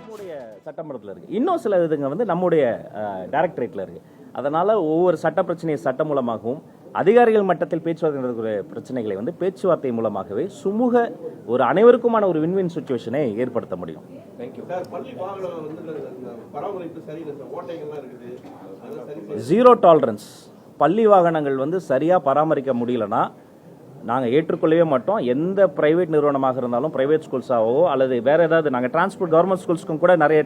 நம்முடைய சட்டமன்றத்தில் இருக்குது, இன்னும் சில இதுங்க வந்து நம்முடைய டைரக்டரேட்டில் இருக்குது. அதனால் ஒவ்வொரு சட்ட பிரச்சனையை சட்டம் மூலமாகவும் அதிகாரிகள் மட்டத்தில் பேச்சுவார்த்தை நடக்கிற பிரச்சனைகளை வந்து பேச்சுவார்த்தை மூலமாகவே சுமூக ஒரு அனைவருக்குமான ஒரு வின்வின் சுச்சுவேஷனை ஏற்படுத்த முடியும். Zero tolerance. பள்ளி வாகனங்கள் வந்து சரியாக பராமரிக்க முடியலன்னா நாங்கள் ஏற்றுக்கொள்ளவே மாட்டோம். எந்த பிரைவேட் நிறுவனமாக இருந்தாலும், பிரைவேட் ஸ்கூல்ஸாகவோ அல்லது வேறு ஏதாவது, நாங்கள் டிரான்ஸ்போர்ட் கவர்மெண்ட் ஸ்கூல்ஸ்க்கும் கூட நிறைய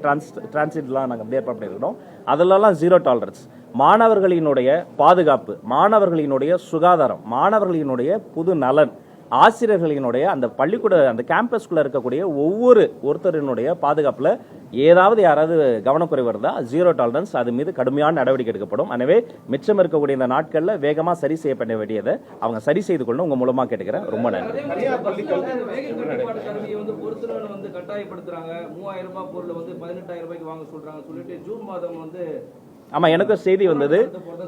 டிரான்சிட்லாம் நாங்கள் ஏற்பாடு பண்ணியிருக்கிறோம். அதிலெல்லாம் ஜீரோ டாலரன்ஸ். மாணவர்களினுடைய பாதுகாப்பு, மாணவர்களினுடைய சுகாதாரம், மாணவர்களினுடைய புது நலன், ஆசிரியர்களினுடைய அந்த பள்ளிக்கூட அந்த கேம்பஸ்குள்ளே இருக்கக்கூடிய ஒருத்தரினுடைய பாதுகாப்பில் ஏதாவது யாராவது கவனக்குறைவு இருந்தால் ஜீரோ டாலரன்ஸ், அது மீது கடுமையான நடவடிக்கை எடுக்கப்படும். எனவே மிச்சம் இருக்கக்கூடிய இந்த நாட்களில் வேகமாக சரி செய்யப்பட வேண்டியதை அவங்க சரி செய்து கொண்டு உங்கள் மூலமாக கேட்டுக்கிறேன். ரொம்ப நன்றி. ஆமாம், எனக்கும் செய்தி வந்தது.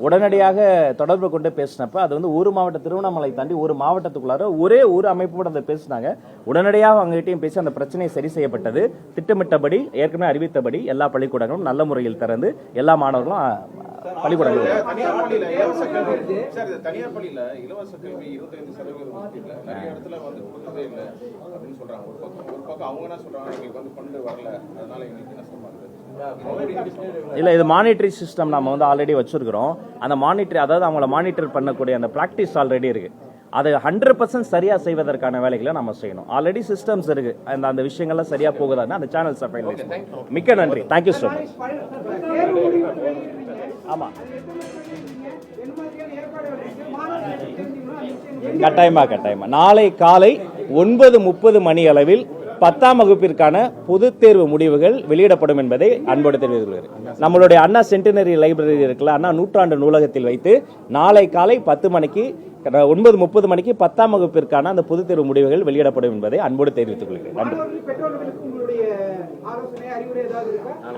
உடனடியாக தொடர்பு கொண்டு பேசினப்ப அது வந்து ஒரு மாவட்ட, திருவண்ணாமலை தாண்டி ஒரு மாவட்டத்துக்குள்ளார ஒரே ஒரு அமைப்போடு அதை பேசினாங்க. உடனடியாக அவங்ககிட்டையும் பேசி அந்த பிரச்சனை சரி செய்யப்பட்டது. திட்டமிட்டபடி, ஏற்கனவே அறிவித்தபடி எல்லா பள்ளிக்கூடங்களும் நல்ல முறையில் திறந்து எல்லா மாணவர்களும் பள்ளிக்கூடங்கள். இல்லை, இது மானிட்டரி சிஸ்டம் நம்ம வந்து ஆல்ரெடி வச்சிருக்கிறோம். அந்த மானிட்டரி, அதாவது அவங்கள மானிட்டர் பண்ணக்கூடிய அந்த ப்ராக்டிஸ் ஆல்ரெடி இருக்கு. அதை 100% சரியா செய்வதற்கான வேலைகளை நம்ம செய்யணும். ஆல்ரெடி சிஸ்டம்ஸ் இருக்கு. அந்த விஷயங்கள்லாம் சரியா போகுதான்னு அந்த சேனல் சஃபைலைஸ். மிக்க நன்றி. Thank you so much. ஆமா, கட்டாயமா நாளை காலை 9:30 மணி அளவில் 10ஆம் வகுப்பிற்கான பொதுத் தேர்வு முடிவுகள் வெளியிடப்படும் என்பதை அன்போடு தெரிவித்துக் கொள்கிறேன். நம்மளுடைய அண்ணா சென்டினரி லைப்ரரி இருக்குல்ல, அண்ணா நூற்றாண்டு நூலகத்தில் வைத்து நாளை காலை 10 மணிக்கு 9:30 மணிக்கு 10ஆம் வகுப்பிற்கான அந்த பொதுத் தேர்வு முடிவுகள் வெளியிடப்படும் என்பதை அன்போடு தெரிவித்துக் கொள்கிறேன். நன்றி.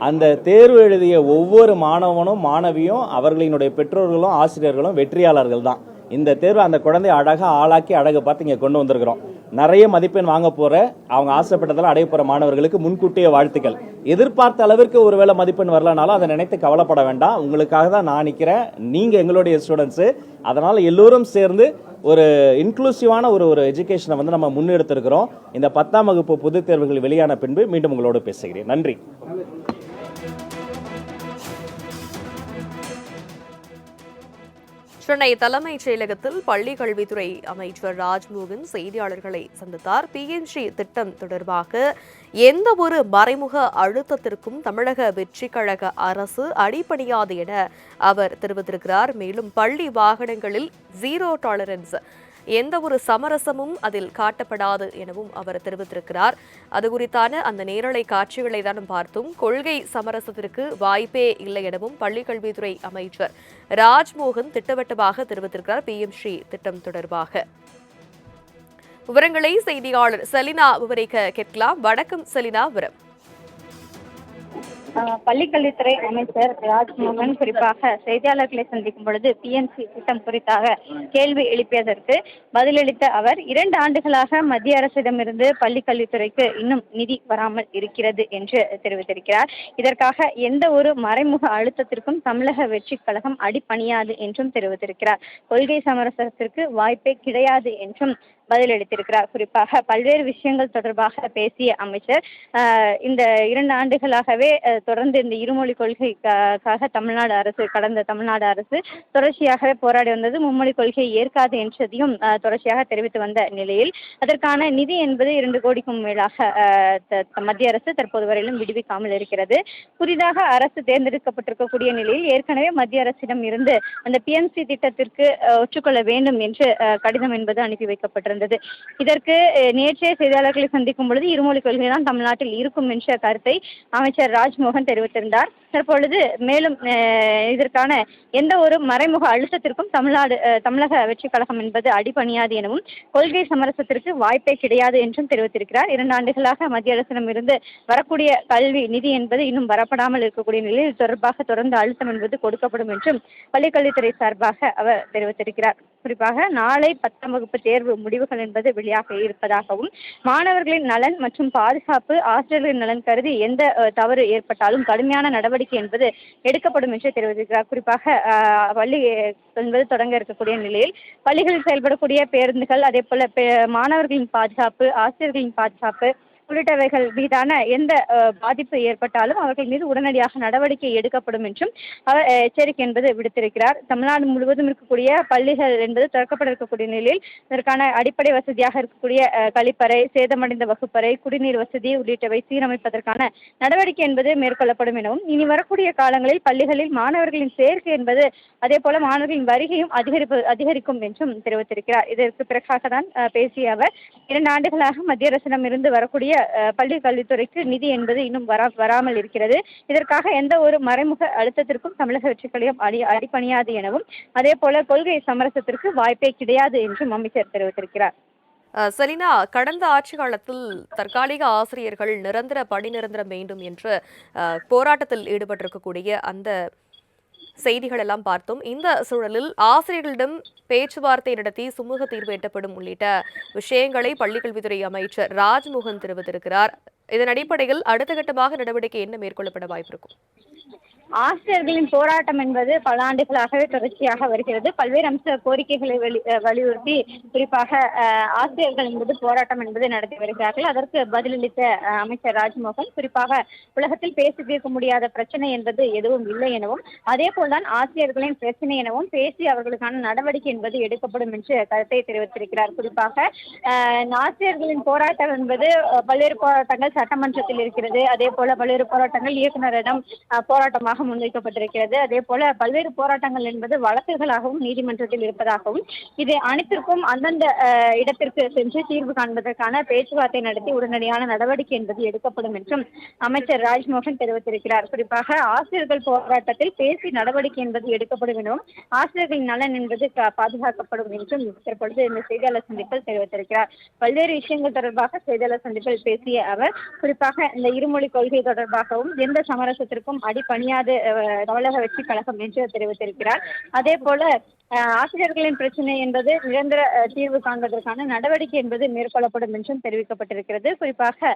அந்த தேர்வு எழுதிய ஒவ்வொரு மாணவனும் மாணவியும் அவர்களினுடைய பெற்றோர்களும் ஆசிரியர்களும் வெற்றியாளர்கள் தான். இந்த தேர்வு அந்த குழந்தைய அழகா ஆளாக்கி அழகு பார்த்து இங்கே கொண்டு வந்திருக்கிறோம். நிறைய மதிப்பெண் வாங்க போற, அவங்க ஆசைப்பட்டதெல்லாம் அடைய போற மாணவர்களுக்கு முன்கூட்டிய வாழ்த்துக்கள். எதிர்பார்த்த அளவிற்கு ஒருவேளை மதிப்பெண் வரலனாலும் அதை நினைத்து கவலைப்பட வேண்டாம். உங்களுக்காக தான் நான் நிற்கிறேன். நீங்க எங்களுடைய ஸ்டூடெண்ட்ஸு. அதனால எல்லோரும் சேர்ந்து ஒரு இன்க்ளூசிவான ஒரு எஜுகேஷனை வந்து நம்ம முன்னெடுத்திருக்கிறோம். இந்த 10ஆம் வகுப்பு பொதுத் தேர்வுகள் வெளியான பின்பு மீண்டும் உங்களோடு பேசுகிறேன். நன்றி. சென்னை தலைமைச் செயலகத்தில் பள்ளி கல்வித்துறை அமைச்சர் ராஜ்மோகன் செய்தியாளர்களை சந்தித்தார். PNG திட்டம் தொடர்பாக எந்த ஒரு மறைமுக அழுத்தத்திற்கும் தமிழக வெற்றி கழக அரசு அடிபணியாது என அவர் தெரிவித்திருக்கிறார். மேலும் பள்ளி வாகனங்களில் ஜீரோ டாலரன்ஸ், எந்த ஒரு சமரசமும் அதில் காட்டப்படாது எனவும் அவர் தெரிவித்திருக்கிறார். அது குறித்தான அந்த நேரலை காட்சிகளை தான் பார்த்தோம். கொள்கை சமரசத்திற்கு வாய்ப்பே இல்லை எனவும் பள்ளிக்கல்வித்துறை அமைச்சர் ராஜ்மோகன் திட்டவட்டமாக தெரிவித்திருக்கிறார். PMC திட்டம் தொடர்பாக விவரங்களை செய்தியாளர் செலினா விவரிக்க கேட்கலாம். வணக்கம் செலினா. விவரம். பள்ளிக்கல்வித்துறை அமைச்சர் ராஜ்மோகன் குறிப்பாக செய்தியாளர்களை சந்திக்கும் பொழுது PNC திட்டம் குறித்தாக கேள்வி எழுப்பியதற்கு பதிலளித்த அவர் 2 ஆண்டுகளாக மத்திய அரசிடமிருந்து பள்ளிக்கல்வித்துறைக்கு இன்னும் நிதி வராமல் இருக்கிறது என்று தெரிவித்திருக்கிறார். இதற்காக எந்த ஒரு மறைமுக அழுத்தத்திற்கும் தமிழக வெற்றி கழகம் அடிபணியாது என்றும் தெரிவித்திருக்கிறார். கொள்கை சமரசத்திற்கு வாய்ப்பே கிடையாது என்றும் பதிலளித்திருக்கிறார். குறிப்பாக பல்வேறு விஷயங்கள் தொடர்பாக பேசிய அமைச்சர் இந்த 2 ஆண்டுகளாகவே தொடர்ந்து இந்த இருமொழி கொள்கைக்காக தமிழ்நாடு அரசு தொடர்ச்சியாகவே போராடி வந்தது. மும்மொழி கொள்கையை ஏற்காது என்றதையும் தொடர்ச்சியாக தெரிவித்து வந்த நிலையில் அதற்கான நிதி என்பது 2 கோடிக்கும் மேலாக மத்திய அரசு தற்போது வரையிலும் விடுவிக்காமல் இருக்கிறது. புதிதாக அரசு தேர்ந்தெடுக்கப்பட்டிருக்கக்கூடிய நிலையில் ஏற்கனவே மத்திய அரசிடம் இருந்து அந்த PNC திட்டத்திற்கு ஒற்றுக்கொள்ள வேண்டும் என்று கடிதம் என்பது அனுப்பி வைக்கப்பட்டிருந்தது. இதற்கு நேற்றைய செய்தியாளர்களை சந்திக்கும் பொழுது இருமொழி கொள்கை தான் தமிழ்நாட்டில் இருக்கும் என்ற கருத்தை அமைச்சர் ராஜ்மோகன் தெரிவித்திருந்தார். தற்பொழுது மேலும் இதற்கான எந்த ஒரு மறைமுக அழுத்தத்திற்கும் தமிழக வெற்றி கழகம் என்பது அடிபணியாது எனவும் கொள்கை சமரசத்திற்கு வாய்ப்பே கிடையாது என்றும் தெரிவித்திருக்கிறார். 2 ஆண்டுகளாக மத்திய அரசிடம் இருந்து வரக்கூடிய கல்வி நிதி என்பது இன்னும் வரப்படாமல் இருக்கக்கூடிய நிலையில் தொடர்பாக தொடர்ந்து அழுத்தம் என்பது கொடுக்கப்படும் என்றும் பள்ளிக்கல்வித்துறை சார்பாக அவர் தெரிவித்திருக்கிறார். குறிப்பாக நாளை 10ஆம் வகுப்பு தேர்வு முடிவுகள் தகவல்கள் என்பது வெளியாக இருப்பதாகவும் மாணவர்களின் நலன் மற்றும் பாதுகாப்பு ஆசிரியர்களின் நலன் கருதி எந்த தவறு ஏற்பட்டாலும் கடுமையான நடவடிக்கை என்பது எடுக்கப்படும் என்று தெரிவித்திருக்கிறார். குறிப்பாக பள்ளி என்பது தொடங்க இருக்கக்கூடிய நிலையில் பள்ளிகளில் செயல்படக்கூடிய பேருந்துகள், அதே போல மாணவர்களின் பாதுகாப்பு, ஆசிரியர்களின் பாதுகாப்பு உள்ளிட்டவைகள் மீதான எந்த பாதிப்பு ஏற்பட்டாலும் அவர்கள் மீது உடனடியாக நடவடிக்கை எடுக்கப்படும் என்றும் அவர் எச்சரிக்கை என்பது விடுத்திருக்கிறார். தமிழ்நாடு முழுவதும் இருக்கக்கூடிய பள்ளிகள் என்பது திறக்கப்பட இருக்கக்கூடிய நிலையில் இதற்கான அடிப்படை வசதியாக இருக்கக்கூடிய கழிப்பறை, சேதமடைந்த வகுப்பறை, குடிநீர் வசதி உள்ளிட்டவை சீரமைப்பதற்கான நடவடிக்கை என்பது மேற்கொள்ளப்படும் எனவும் இனி வரக்கூடிய காலங்களில் பள்ளிகளில் மாணவர்களின் சேர்க்கை என்பது அதே போல மாணவர்களின் வருகையும் அதிகரிக்கும் என்றும் தெரிவித்திருக்கிறார். இதற்கு பிறகாக தான் பேசிய அவர் 2 ஆண்டுகளாக மத்திய அரசிடம் இருந்து வரக்கூடிய பள்ளி கல்வித்துறைக்கு நிதி என்பது இன்னும் வராமல் இருக்கிறது. இதற்காக எந்த ஒரு மறைமுக அழுத்தத்திற்கும் தமிழக வெற்றிக் கழகம் அடிபணியாது எனவும் அதே போல கொள்கை சமரசத்திற்கு வாய்ப்பே கிடையாது என்றும் அமைச்சர் தெரிவித்திருக்கிறார். செலினா, கடந்த ஆட்சி காலத்தில் தற்காலிக ஆசிரியர்கள் நிரந்தர பணி நிரந்தரம் வேண்டும் என்று போராட்டத்தில் ஈடுபட்டிருக்கக்கூடிய அந்த செய்திகள் எல்லாம் பார்த்தோம். இந்த சூழலில் ஆசிரியர்களிடம் பேச்சுவார்த்தை நடத்தி சுமூக தீர்வு எட்டப்படும் உள்ளிட்ட விஷயங்களை பள்ளிக்கல்வித்துறை அமைச்சர் ராஜ்மோகன் தெரிவித்திருக்கிறார். இதன் அடிப்படையில் அடுத்த கட்டமாக நடவடிக்கை என்ன மேற்கொள்ளப்பட வாய்ப்பிருக்கும்? ஆசிரியர்களின் போராட்டம் என்பது பல ஆண்டுகளாகவே தொடர்ச்சியாக வருகிறது. பல்வேறு அம்ச கோரிக்கைகளை வலியுறுத்தி குறிப்பாக ஆசிரியர்கள் என்பது போராட்டம் என்பது நடத்தி வருகிறார்கள். அதற்கு பதிலளித்த அமைச்சர் ராஜ்மோகன் குறிப்பாக உலகத்தில் பேசி தீர்க்க முடியாத பிரச்சனை என்பது எதுவும் இல்லை எனவும் அதே போல்தான் ஆசிரியர்களின் பிரச்சனை எனவும் பேசி அவர்களுக்கான நடவடிக்கை என்பது எடுக்கப்படும் என்று கருத்தை தெரிவித்திருக்கிறார். குறிப்பாக ஆசிரியர்களின் போராட்டம் என்பது பல்வேறு போராட்டங்கள் சட்டமன்றத்தில் இருக்கிறது. அதே போல பல்வேறு போராட்டங்கள் இயக்குநரிடம் போராட்டமாக முன்வைக்கப்பட்டிருக்கிறது. அதே போல பல்வேறு போராட்டங்கள் என்பது வழக்குகளாகவும் நீதிமன்றத்தில் இருப்பதாகவும் இது அனைத்திற்கும் அந்தந்த இடத்திற்கு சென்று தீர்வு காண்பதற்கான பேச்சுவார்த்தை நடத்தி உடனடியான நடவடிக்கை என்பது எடுக்கப்படும் என்றும் அமைச்சர் ராஜ்மோகன் தெரிவித்திருக்கிறார். குறிப்பாக ஆசிரியர்கள் போராட்டத்தில் பேசி நடவடிக்கை என்பது எடுக்கப்படும் எனவும் ஆசிரியர்களின் நலன் என்பது பாதுகாக்கப்படும் என்றும் தற்பொழுது இந்த செய்தியாளர் சந்திப்பில் தெரிவித்திருக்கிறார். பல்வேறு விஷயங்கள் தொடர்பாக செய்தியாளர் சந்திப்பில் பேசிய அவர் குறிப்பாக இந்த இருமொழி கொள்கை தொடர்பாகவும் எந்த சமரசத்திற்கும் அடிபணியாது தமிழக வெற்றிக் கழகம் என்று தெரிவித்திருக்கிறார். அதே போல ஆசிரியர்களின் பிரச்சனை என்பது நிரந்தர தீர்வு காண்பதற்கான நடவடிக்கை என்பது மேற்கொள்ளப்படும் என்றும் தெரிவிக்கப்பட்டிருக்கிறது. குறிப்பாக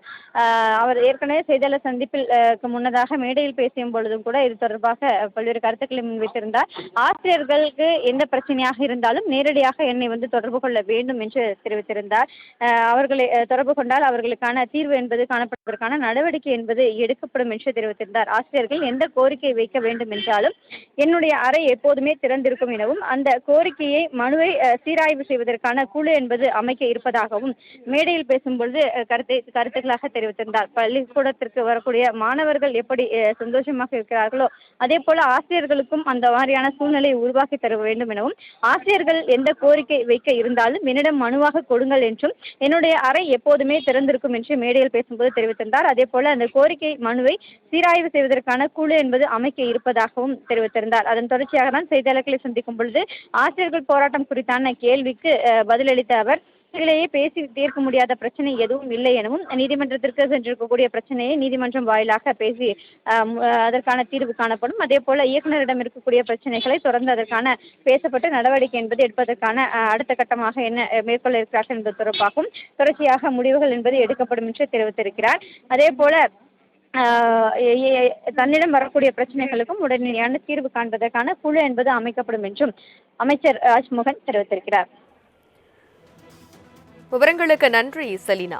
அவர் ஏற்கனவே செய்தியாளர் சந்திப்பில் முன்னதாக மேடையில் பேசியும் பொழுதும் கூட இது தொடர்பாக பல்வேறு கருத்துக்களை முன்வைத்திருந்தார். ஆசிரியர்களுக்கு எந்த பிரச்சனையாக இருந்தாலும் நேரடியாக என்னை தொடர்பு கொள்ள வேண்டும் என்று தெரிவித்திருந்தார். அவர்களை தொடர்பு கொண்டால் அவர்களுக்கான தீர்வு என்பது காணப்படுவதற்கான நடவடிக்கை என்பது எடுக்கப்படும் என்று தெரிவித்திருந்தார். ஆசிரியர்கள் எந்த கோரிக்கை வைக்க வேண்டும் என்றாலும் என்னுடைய அறை எப்போதுமே திறந்திருக்கும் எனவும் அந்த கோரிக்கையை மனுவை சீராய்வு செய்வதற்கான குழு என்பது அமைக்க இருப்பதாகவும் மேடையில் பேசும்பொழுது கருத்துக்களாக தெரிவித்திருந்தார். பள்ளிக்கூடத்திற்கு வரக்கூடிய மாணவர்கள் எப்படி சந்தோஷமாக இருக்கிறார்களோ அதே போல ஆசிரியர்களுக்கும் அந்த மாதிரியான சூழ்நிலையை உருவாக்கி தர வேண்டும் எனவும் ஆசிரியர்கள் எந்த கோரிக்கை வைக்க இருந்தாலும் என்னிடம் மனுவாக கொடுங்கள் என்றும் என்னுடைய அறை எப்போதுமே திறந்திருக்கும் என்று மேடையில் பேசும்போது தெரிவித்திருந்தார். அதே போல அந்த கோரிக்கை மனுவை சீராய்வு செய்வதற்கான குழு என்பது அமைக்க இருப்பதாகவும் தெரிவித்திருந்தார். அதன் தொடர்ச்சியாக தான் செய்தியாளர்களை சந்திக்கும் பொழுது ஆசிரியர்கள் போராட்டம் குறித்தான கேள்விக்கு பதிலளித்த அவர் இதிலேயே பேசி தீர்க்க முடியாத பிரச்சனை எதுவும் இல்லை எனவும் நீதிமன்றத்திற்கு சென்றிருக்கக்கூடிய பிரச்சனையை நீதிமன்றம் வாயிலாக பேசி அதற்கான தீர்வு காணப்படும். அதே போல இயக்குநரிடம் இருக்கக்கூடிய பிரச்சனைகளை தொடர்ந்து அதற்கான பேசப்பட்டு நடவடிக்கை என்பது எடுப்பதற்கான அடுத்த கட்டமாக என்ன மேற்கொள்ள இருக்கிறார்கள் என்பது தொடர்பாகவும் தொடர்ச்சியாக முடிவுகள் என்பது எடுக்கப்படும் என்று தெரிவித்திருக்கிறார். அதே போல தன்னிடம் வரக்கூடிய பிரச்சனைகளுக்கும் உடனடியான தீர்வு காண்பதற்கான குழு என்பது அமைக்கப்படும் என்றும் அமைச்சர் ராஜ்மோகன் தெரிவித்திருக்கிறார். விவரங்களுக்கு நன்றி செலினா.